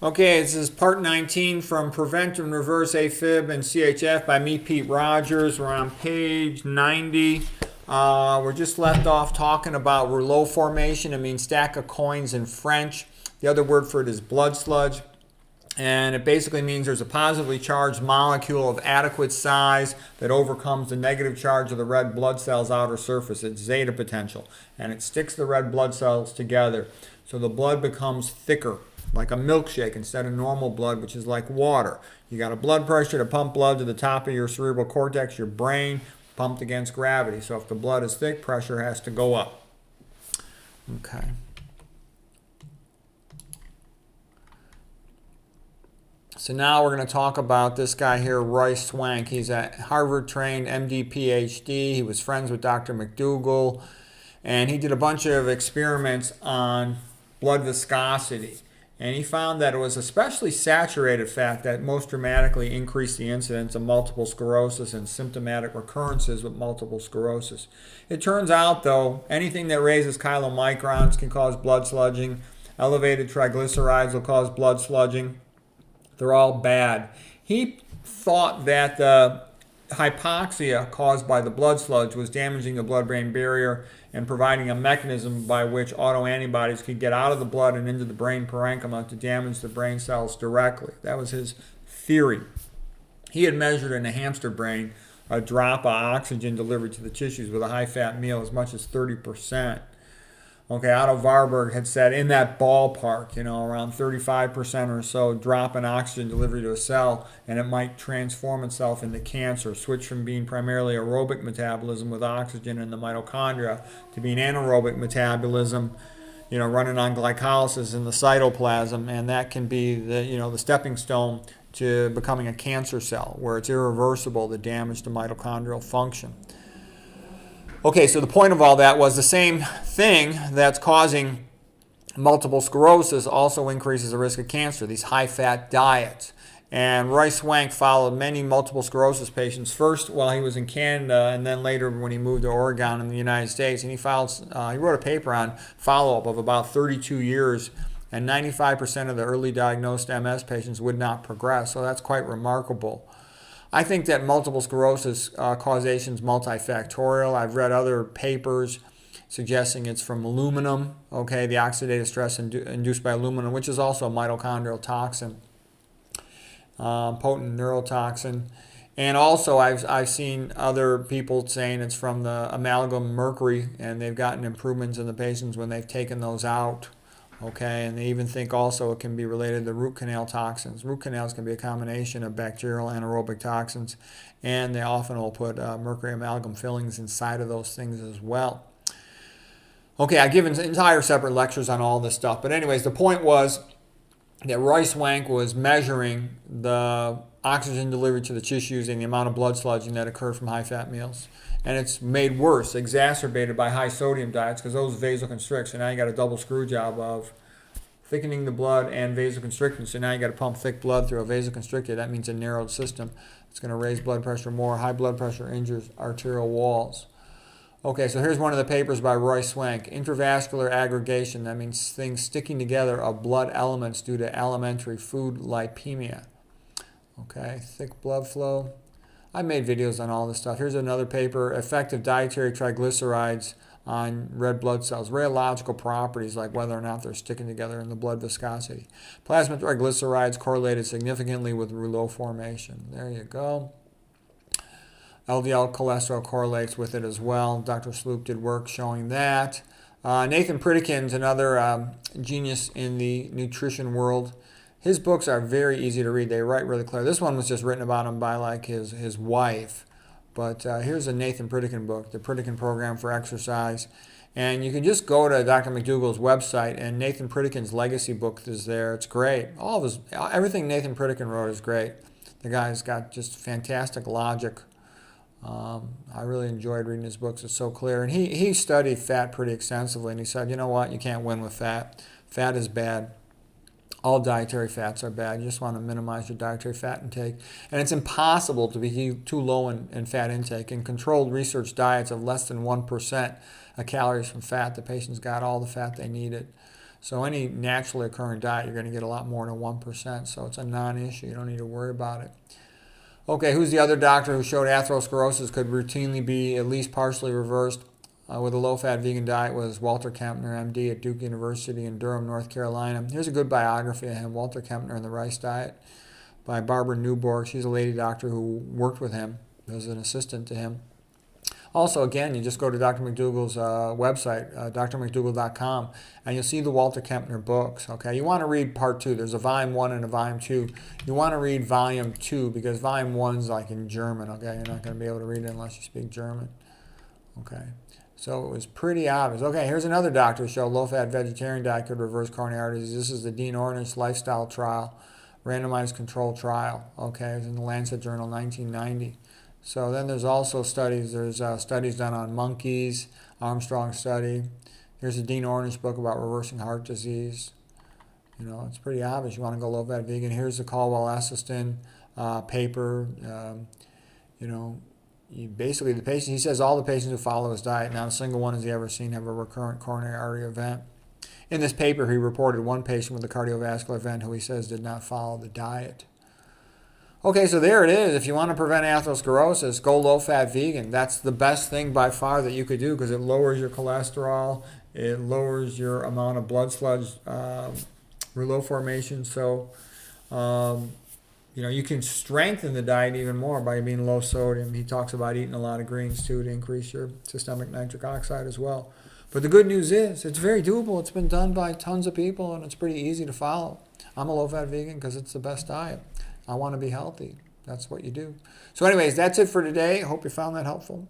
Okay, this is part 19 from Prevent and Reverse Afib and CHF by me, Pete Rogers. We're on page 90. We're just left off talking about rouleau formation. It means stack of coins in French. The other word for it is blood sludge. And it basically means there's a positively charged molecule of adequate size that overcomes the negative charge of the red blood cell's outer surface. It's zeta potential. And it sticks the red blood cells together. So the blood becomes thicker, like a milkshake instead of normal blood, which is like water. You got a blood pressure to pump blood to the top of your cerebral cortex, your brain, pumped against gravity. So if the blood is thick, pressure has to go up. Okay. So now we're going to talk about this guy here, Royce Swank. He's a Harvard-trained MD, PhD. He was friends with Dr. McDougall, and he did a bunch of experiments on blood viscosity. And he found that it was especially saturated fat that most dramatically increased the incidence of multiple sclerosis and symptomatic recurrences with multiple sclerosis. It turns out, though, anything that raises chylomicrons can cause blood sludging. Elevated triglycerides will cause blood sludging. They're all bad. He thought that the hypoxia caused by the blood sludge was damaging the blood-brain barrier and providing a mechanism by which autoantibodies could get out of the blood and into the brain parenchyma to damage the brain cells directly. That was his theory. He had measured in a hamster brain a drop of oxygen delivered to the tissues with a high-fat meal as much as 30%. Okay, Otto Warburg had said in that ballpark, around 35% or so drop in oxygen delivery to a cell, and it might transform itself into cancer, switch from being primarily aerobic metabolism with oxygen in the mitochondria to being anaerobic metabolism, running on glycolysis in the cytoplasm, and that can be the stepping stone to becoming a cancer cell, where it's irreversible, the damage to mitochondrial function. Okay, so the point of all that was the same thing that's causing multiple sclerosis also increases the risk of cancer, these high-fat diets. And Royce Swank followed many multiple sclerosis patients, first while he was in Canada and then later when he moved to Oregon in the United States. And he wrote a paper on follow-up of about 32 years, and 95% of the early diagnosed MS patients would not progress. So that's quite remarkable. I think that multiple sclerosis causation is multifactorial. I've read other papers suggesting it's from aluminum, okay, the oxidative stress induced by aluminum, which is also a mitochondrial toxin, potent neurotoxin. And also I've seen other people saying it's from the amalgam mercury, and they've gotten improvements in the patients when they've taken those out. Okay, and they even think also it can be related to root canal toxins. Root canals can be a combination of bacterial anaerobic toxins, and they often will put mercury amalgam fillings inside of those things as well. Okay, I've given entire separate lectures on all this stuff, but anyways, the point was that Royce Swank was measuring the oxygen delivered to the tissues and the amount of blood sludging that occurred from high-fat meals. And it's made worse, exacerbated by high sodium diets, because those vasoconstrict. So now you got a double screw job of thickening the blood and vasoconstricting. So now you got to pump thick blood through a vasoconstrictor. That means a narrowed system. It's going to raise blood pressure more. High blood pressure injures arterial walls. Okay, so here's one of the papers by Royce Swank. Intravascular aggregation, that means things sticking together of blood elements due to alimentary food lipemia. Okay, thick blood flow. I made videos on all this stuff. Here's another paper, effective dietary triglycerides on red blood cells, rheological properties like whether or not they're sticking together in the blood viscosity. Plasma triglycerides correlated significantly with rouleau formation. There you go. LDL cholesterol correlates with it as well. Dr. Sloop did work showing that. Nathan Pritikin's another genius in the nutrition world. His books are very easy to read. They write really clear. This one was just written about him by like his wife. But here's a Nathan Pritikin book, The Pritikin Program for Exercise. And you can just go to Dr. McDougall's website, and Nathan Pritikin's legacy book is there. It's great. Everything Nathan Pritikin wrote is great. The guy's got just fantastic logic. I really enjoyed reading his books. It's so clear. And he studied fat pretty extensively, and he said, you know what, you can't win with fat. Fat is bad. All dietary fats are bad. You just want to minimize your dietary fat intake. And it's impossible to be too low in fat intake. In controlled research diets of less than 1% of calories from fat, the patients got all the fat they needed. So any naturally occurring diet, you're going to get a lot more than 1%. So it's a non-issue. You don't need to worry about it. Okay, who's the other doctor who showed atherosclerosis could routinely be at least partially reversed with a low-fat vegan diet? Was Walter Kempner, MD at Duke University in Durham, North Carolina. Here's a good biography of him, Walter Kempner and the Rice Diet, by Barbara Newborg. She's a lady doctor who worked with him as an assistant to him. Also, again, you just go to Dr. McDougall's website, drmcdougall.com, and you'll see the Walter Kempner books. Okay, you want to read part 2. There's a volume 1 and a volume 2. You want to read volume 2 because volume 1's like in German. Okay, you're not going to be able to read it unless you speak German. Okay, so it was pretty obvious. Okay, here's another doctor who showed low-fat vegetarian diet could reverse coronary artery disease. This is the Dean Ornish lifestyle trial, randomized controlled trial. Okay, it was in the Lancet Journal, 1990. So then there's also studies. There's studies done on monkeys, Armstrong study. Here's a Dean Ornish book about reversing heart disease. You know, it's pretty obvious. You want to go low-fat vegan. Here's the Caldwell-Esselstyn paper. You know, basically the patient, he says all the patients who follow his diet, not a single one has he ever seen have a recurrent coronary artery event. In this paper, he reported one patient with a cardiovascular event who he says did not follow the diet. Okay, so there it is. If you want to prevent atherosclerosis, go low-fat vegan. That's the best thing by far that you could do because it lowers your cholesterol. It lowers your amount of blood sludge rouleau formation. So, you know, you can strengthen the diet even more by being low sodium. He talks about eating a lot of greens too to increase your systemic nitric oxide as well. But the good news is it's very doable. It's been done by tons of people and it's pretty easy to follow. I'm a low-fat vegan because it's the best diet. I want to be healthy. That's what you do. So anyways, that's it for today. I hope you found that helpful.